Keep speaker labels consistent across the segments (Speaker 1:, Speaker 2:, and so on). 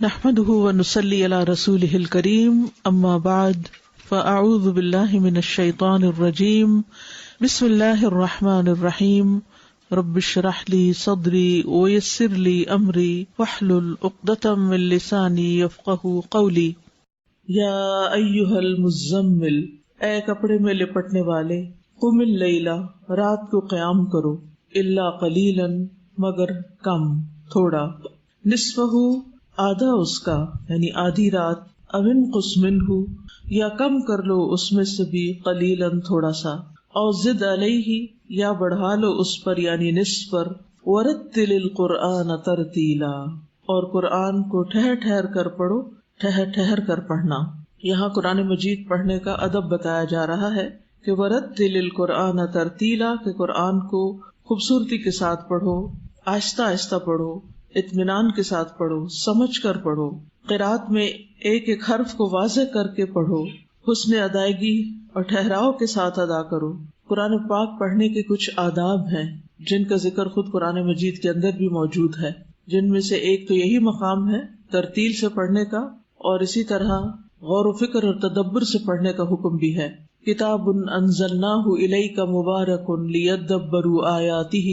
Speaker 1: نحمده ونصلي على رسوله الكريم اما بعد فاعوذ بالله من الشيطان الرجيم بسم الله الرحمن الرحيم رب اشرح لي صدري ويسر لي امري واحلل عقدة من لساني يفقهوا قولي یا ایھا المزمل، اے کپڑے میں لپٹنے والے، قم اللیل، رات کو قیام کرو، الا قلیلا، مگر کم، تھوڑا، نصفہ، آدھا اس کا یعنی آدھی رات، او انقص منہ، یا کم کر لو اس میں سے بھی، قلیلا تھوڑا سا، او زد علیہ، یا بڑھا لو اس پر یعنی نصف پر، ورتل القرآن ترتیلا، اور قرآن کو ٹھہر ٹھہر کر پڑھو، ٹھہر ٹھہر کر پڑھنا۔ یہاں قرآن مجید پڑھنے کا ادب بتایا جا رہا ہے کہ ورتل القرآن ترتیلا، کہ قرآن کو خوبصورتی کے ساتھ پڑھو، آہستہ آہستہ پڑھو، اطمینان کے ساتھ پڑھو، سمجھ کر پڑھو، قرات میں ایک ایک حرف کو واضح کر کے پڑھو، حسن ادائیگی اور ٹھہراؤ کے ساتھ ادا کرو۔ قرآن پاک پڑھنے کے کچھ آداب ہیں جن کا ذکر خود قرآن مجید کے اندر بھی موجود ہے، جن میں سے ایک تو یہی مقام ہے ترتیل سے پڑھنے کا، اور اسی طرح غور و فکر اور تدبر سے پڑھنے کا حکم بھی ہے۔ کتاب انزلناہ الیک مبارک لیدبروا آیاتہ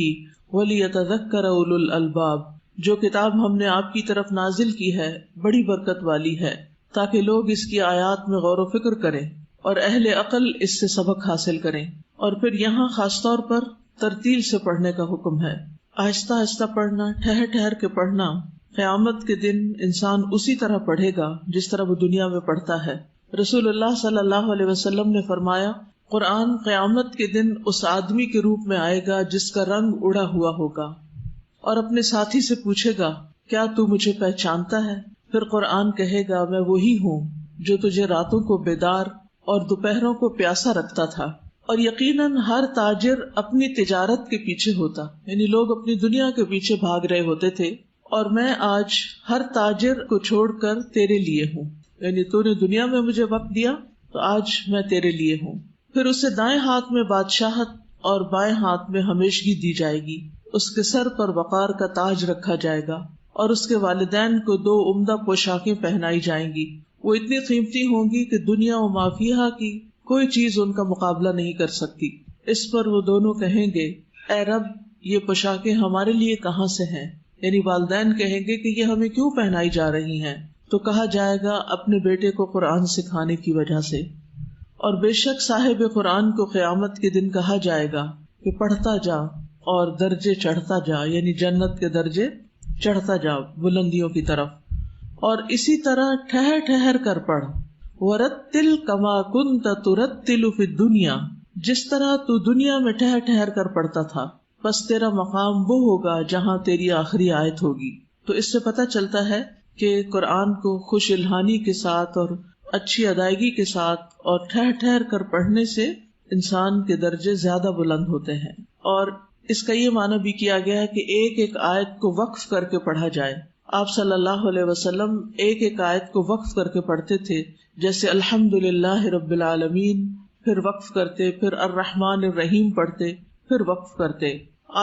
Speaker 1: ولیتذکر اولو الالباب، جو کتاب ہم نے آپ کی طرف نازل کی ہے بڑی برکت والی ہے تاکہ لوگ اس کی آیات میں غور و فکر کریں اور اہل عقل اس سے سبق حاصل کریں۔ اور پھر یہاں خاص طور پر ترتیل سے پڑھنے کا حکم ہے، آہستہ آہستہ پڑھنا، ٹھہر ٹھہر کے پڑھنا۔ قیامت کے دن انسان اسی طرح پڑھے گا جس طرح وہ دنیا میں پڑھتا ہے۔ رسول اللہ صلی اللہ علیہ وسلم نے فرمایا، قرآن قیامت کے دن اس آدمی کے روپ میں آئے گا جس کا رنگ اڑا ہوا ہوگا، اور اپنے ساتھی سے پوچھے گا، کیا تو مجھے پہچانتا ہے؟ پھر قرآن کہے گا، میں وہی ہوں جو تجھے راتوں کو بیدار اور دوپہروں کو پیاسا رکھتا تھا۔ اور یقیناً ہر تاجر اپنی تجارت کے پیچھے ہوتا، یعنی لوگ اپنی دنیا کے پیچھے بھاگ رہے ہوتے تھے، اور میں آج ہر تاجر کو چھوڑ کر تیرے لیے ہوں، یعنی تو نے دنیا میں مجھے وقت دیا تو آج میں تیرے لیے ہوں۔ پھر اسے دائیں ہاتھ میں بادشاہت اور بائیں ہاتھ میں ہمیشگی دی جائے گی، اس کے سر پر وقار کا تاج رکھا جائے گا، اور اس کے والدین کو 2 عمدہ پوشاکیں پہنائی جائیں گی، وہ اتنی قیمتی ہوں گی کہ دنیا و ما فیہا کی کوئی چیز ان کا مقابلہ نہیں کر سکتی۔ اس پر وہ دونوں کہیں گے، اے رب، یہ پوشاکیں ہمارے لیے کہاں سے ہیں؟ یعنی والدین کہیں گے کہ یہ ہمیں کیوں پہنائی جا رہی ہیں؟ تو کہا جائے گا، اپنے بیٹے کو قرآن سکھانے کی وجہ سے۔ اور بے شک صاحب قرآن کو قیامت کے دن کہا جائے گا کہ پڑھتا جا اور درجے چڑھتا جا، یعنی جنت کے درجے چڑھتا جا بلندیوں کی طرف، اور اسی طرح ٹھہر ٹھہر کر پڑھ۔ وَرَتِّلْ كَمَا كُنْتَ تُرَتِّلُ فِي الدُّنْيَا، جس طرح تو دنیا میں ٹھہر ٹھہر کر پڑھتا تھا، بس تیرا مقام وہ ہوگا جہاں تیری آخری آیت ہوگی۔ تو اس سے پتہ چلتا ہے کہ قرآن کو خوش الحانی کے ساتھ اور اچھی ادائیگی کے ساتھ اور ٹھہر ٹھہر کر پڑھنے سے انسان کے درجے زیادہ بلند ہوتے ہیں۔ اور اس کا یہ معنی بھی کیا گیا ہے کہ ایک ایک آیت کو وقف کر کے پڑھا جائے۔ آپ صلی اللہ علیہ وسلم ایک ایک آیت کو وقف کر کے پڑھتے تھے، جیسے الحمدللہ رب العالمین، پھر وقف کرتے، پھر الرحمن الرحیم پڑھتے، پھر وقف کرتے۔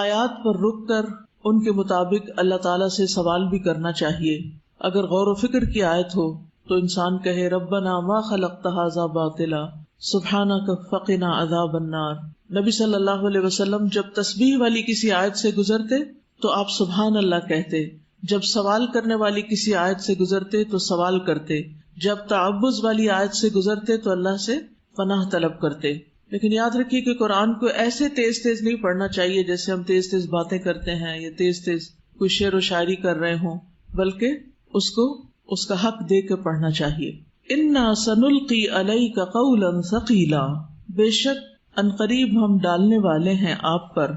Speaker 1: آیات پر رک کر ان کے مطابق اللہ تعالیٰ سے سوال بھی کرنا چاہیے۔ اگر غور و فکر کی آیت ہو تو انسان کہے، ربنا ما خلقت ھذا باطلا سبحانک فقنا عذاب النار۔ نبی صلی اللہ علیہ وسلم جب تسبیح والی کسی آیت سے گزرتے تو آپ سبحان اللہ کہتے، جب سوال کرنے والی کسی آیت سے گزرتے تو سوال کرتے، جب تعوذ والی آیت سے گزرتے تو اللہ سے پناہ طلب کرتے۔ لیکن یاد رکھیے کہ قرآن کو ایسے تیز تیز نہیں پڑھنا چاہیے جیسے ہم تیز تیز باتیں کرتے ہیں یا تیز تیز کوئی شعر و شاعری کر رہے ہوں، بلکہ اس کو اس کا حق دے کے پڑھنا چاہیے۔ انا سنلقی علیک قولا ثقیلا، بے شک عنقریب ہم ڈالنے والے ہیں آپ پر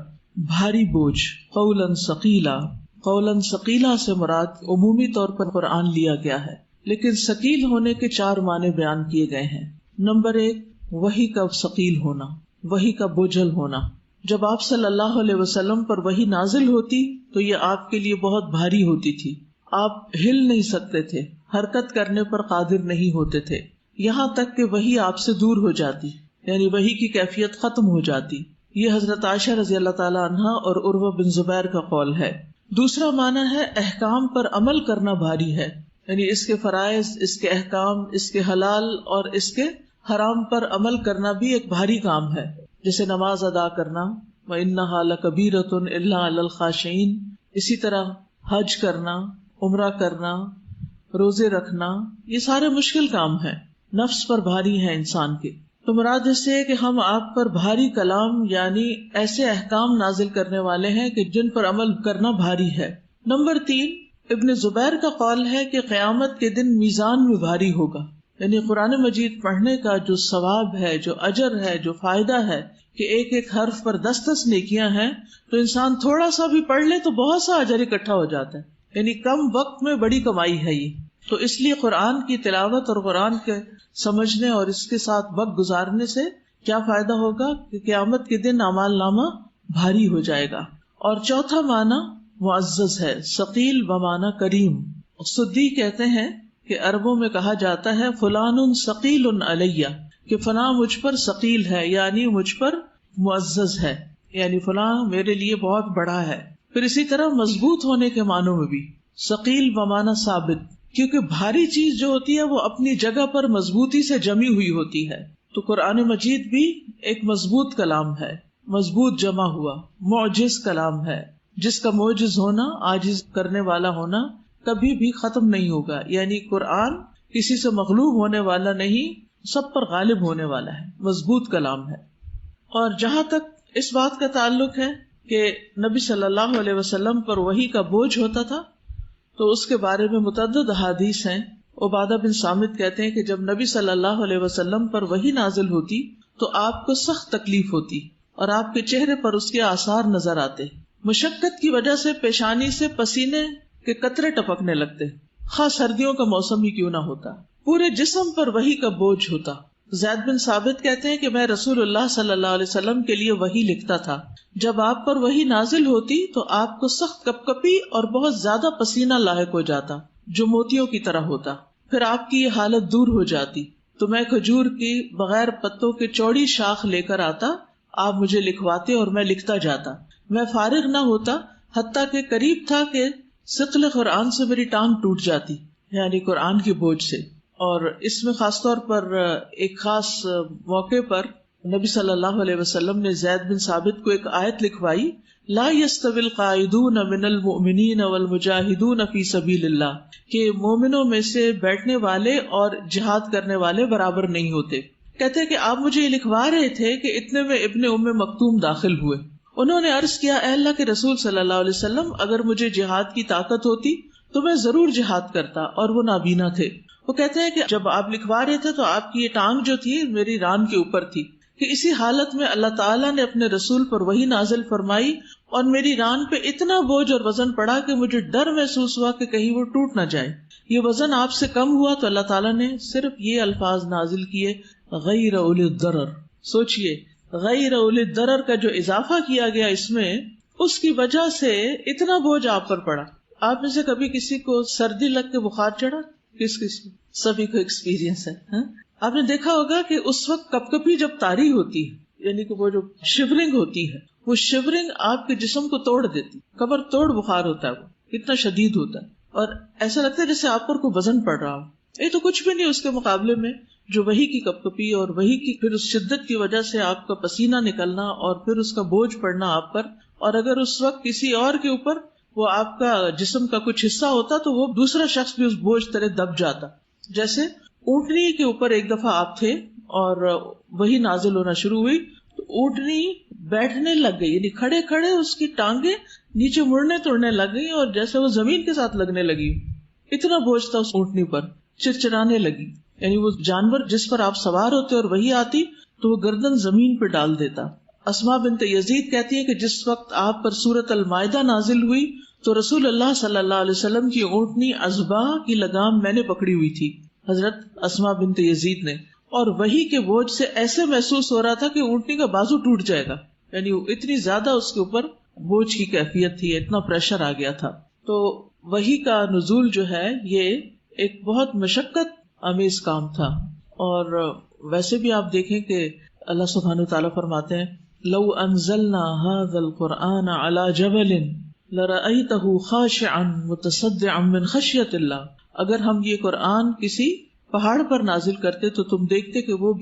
Speaker 1: بھاری بوجھ۔ قولا ثقیلا، قولا ثقیلا سے مراد عمومی طور پر قرآن لیا گیا ہے، لیکن ثقیل ہونے کے 4 معنی بیان کیے گئے ہیں۔ نمبر 1، وحی کا ثقیل ہونا، وحی کا بوجھل ہونا۔ جب آپ صلی اللہ علیہ وسلم پر وحی نازل ہوتی تو یہ آپ کے لیے بہت بھاری ہوتی تھی، آپ ہل نہیں سکتے تھے، حرکت کرنے پر قادر نہیں ہوتے تھے، یہاں تک کہ وحی آپ سے دور ہو جاتی، یعنی وحی کی کیفیت ختم ہو جاتی۔ یہ حضرت عائشہ رضی اللہ تعالی عنہا اور عروہ بن زبیر کا قول ہے۔ دوسرا معنی ہے احکام پر عمل کرنا بھاری ہے، یعنی اس کے فرائض، اس کے احکام، اس کے حلال اور اس کے حرام پر عمل کرنا بھی ایک بھاری کام ہے، جیسے نماز ادا کرنا، وَإِنَّهَا لَكَبِيرَةٌ إِلَّا عَلَى الْخَاشِعِينَ، اسی طرح حج کرنا، عمرہ کرنا، روزے رکھنا، یہ سارے مشکل کام ہیں، نفس پر بھاری ہیں انسان کے۔ تو مراد اس سے ہے کہ ہم آپ پر بھاری کلام یعنی ایسے احکام نازل کرنے والے ہیں کہ جن پر عمل کرنا بھاری ہے۔ نمبر 3، ابن زبیر کا قول ہے کہ قیامت کے دن میزان میں بھاری ہوگا، یعنی قرآن مجید پڑھنے کا جو ثواب ہے، جو اجر ہے، جو فائدہ ہے کہ ایک ایک حرف پر 10 نیکیاں ہیں، تو انسان تھوڑا سا بھی پڑھ لے تو بہت سا اجر اکٹھا ہو جاتا ہے، یعنی کم وقت میں بڑی کمائی ہے یہ۔ تو اس لیے قرآن کی تلاوت اور قرآن کے سمجھنے اور اس کے ساتھ وقت گزارنے سے کیا فائدہ ہوگا کہ قیامت کے دن اعمال نامہ بھاری ہو جائے گا۔ اور چوتھا معنی معزز ہے، ثقیل بمعنی کریم۔ سدی کہتے ہیں کہ عربوں میں کہا جاتا ہے فلان ثقیل علیہ، کہ فلاں مجھ پر ثقیل ہے، یعنی مجھ پر معزز ہے، یعنی فلاں میرے لیے بہت بڑا ہے۔ پھر اسی طرح مضبوط ہونے کے معنوں میں بھی ثقیل بمعنی ثابت، کیونکہ بھاری چیز جو ہوتی ہے وہ اپنی جگہ پر مضبوطی سے جمی ہوئی ہوتی ہے۔ تو قرآن مجید بھی ایک مضبوط کلام ہے، مضبوط جمع ہوا، معجز کلام ہے، جس کا معجز ہونا، عاجز کرنے والا ہونا کبھی بھی ختم نہیں ہوگا، یعنی قرآن کسی سے مغلوب ہونے والا نہیں، سب پر غالب ہونے والا ہے، مضبوط کلام ہے۔ اور جہاں تک اس بات کا تعلق ہے کہ نبی صلی اللہ علیہ وسلم پر وحی کا بوجھ ہوتا تھا، تو اس کے بارے میں متعدد احادیث ہیں۔ عبادہ بن صامت کہتے ہیں کہ جب نبی صلی اللہ علیہ وسلم پر وحی نازل ہوتی تو آپ کو سخت تکلیف ہوتی اور آپ کے چہرے پر اس کے آثار نظر آتے، مشقت کی وجہ سے پیشانی سے پسینے کے قطرے ٹپکنے لگتے، خاص سردیوں کا موسم ہی کیوں نہ ہوتا، پورے جسم پر وحی کا بوجھ ہوتا۔ زید بن ثابت کہتے ہیں کہ میں رسول اللہ صلی اللہ علیہ وسلم کے لیے وحی لکھتا تھا، جب آپ پر وحی نازل ہوتی تو آپ کو سخت کپکپی اور بہت زیادہ پسینہ لاحق ہو جاتا جو موتیوں کی طرح ہوتا، پھر آپ کی یہ حالت دور ہو جاتی تو میں کھجور کی بغیر پتوں کے چوڑی شاخ لے کر آتا، آپ مجھے لکھواتے اور میں لکھتا جاتا، میں فارغ نہ ہوتا حتیٰ کہ قریب تھا کہ ثقل قرآن سے میری ٹانگ ٹوٹ جاتی، یعنی قرآن کے بوجھ سے۔ اور اس میں خاص طور پر ایک خاص موقع پر نبی صلی اللہ علیہ وسلم نے زید بن ثابت کو ایک آیت لکھوائی، لا يستوی القاعدون من المؤمنین والمجاہدون فی سبیل اللہ، کہ مومنوں میں سے بیٹھنے والے اور جہاد کرنے والے برابر نہیں ہوتے۔ کہتے کہ آپ مجھے یہ لکھوا رہے تھے کہ اتنے میں ابن ام مکتوم داخل ہوئے، انہوں نے عرض کیا اے اللہ کے رسول صلی اللہ علیہ وسلم، اگر مجھے جہاد کی طاقت ہوتی تو میں ضرور جہاد کرتا، اور وہ نابینا تھے۔ وہ کہتے ہیں کہ جب آپ لکھوا رہے تھے تو آپ کی یہ ٹانگ جو تھی میری ران کے اوپر تھی، کہ اسی حالت میں اللہ تعالیٰ نے اپنے رسول پر وحی نازل فرمائی اور میری ران پہ اتنا بوجھ اور وزن پڑا کہ مجھے ڈر محسوس ہوا کہ کہیں وہ ٹوٹ نہ جائے۔ یہ وزن آپ سے کم ہوا تو اللہ تعالیٰ نے صرف یہ الفاظ نازل کیے، غیر اولی الضرر۔ سوچئے غیر اولی الضرر کا جو اضافہ کیا گیا اس میں، اس کی وجہ سے اتنا بوجھ آپ پر پڑا۔ آپ میں سے کبھی کسی کو سردی لگ کے بخار چڑھا؟ کس کو؟ سبھی کو ایکسپیرینس ہے۔ آپ نے دیکھا ہوگا کہ اس وقت کپکپی جب طاری ہوتی ہے، یعنی کہ وہ جو شیورنگ ہوتی ہے، وہ شیورنگ آپ کے جسم کو توڑ دیتی، کمر توڑ بخار ہوتا ہے، وہ اتنا شدید ہوتا ہے، اور ایسا لگتا ہے جیسے آپ پر کوئی وزن پڑ رہا ہو۔ یہ تو کچھ بھی نہیں اس کے مقابلے میں جو وحی کی کپکپی اور وحی کی پھر اس شدت کی وجہ سے آپ کا پسینہ نکلنا اور پھر اس کا بوجھ پڑنا آپ پر، اور اگر اس وقت کسی اور کے اوپر وہ آپ کا جسم کا کچھ حصہ ہوتا تو وہ دوسرا شخص بھی اس بوجھ تلے دب جاتا۔ جیسے اونٹنی کے اوپر ایک دفعہ آپ تھے اور وہی نازل ہونا شروع ہوئی تو اونٹنی بیٹھنے لگ گئی، یعنی کھڑے کھڑے اس کی ٹانگیں نیچے مڑنے توڑنے لگ گئی اور جیسے وہ زمین کے ساتھ لگنے لگی، اتنا بوجھ تھا اس اونٹنی پر، چرچرانے لگی۔ یعنی وہ جانور جس پر آپ سوار ہوتے اور وہی آتی تو وہ گردن زمین پہ ڈال دیتا۔ اسماء بنت یزید کہتی ہے کہ جس وقت آپ پر سورۃ المائدہ نازل ہوئی تو رسول اللہ صلی اللہ علیہ وسلم کی اونٹنی عزبہ کی لگام میں نے پکڑی ہوئی تھی، حضرت اسماء بنت یزید نے، اور وہی کے بوجھ سے ایسے محسوس ہو رہا تھا کہ اونٹنی کا بازو ٹوٹ جائے گا، یعنی اتنی زیادہ اس کے اوپر بوجھ کی کیفیت تھی، اتنا پریشر آ گیا تھا۔ تو وحی کا نزول جو ہے یہ ایک بہت مشقت امیز کام تھا، اور ویسے بھی آپ دیکھیں کہ اللہ سبحانہ وتعالیٰ فرماتے ہیں لو انزلنا هذا القرآن على جبل لرأيته خاشعا متصدعا من خشیت اللہ، اگر ہم یہ قرآن کسی پہاڑ پر نازل کرتے تو تم دیکھتے کہ وہ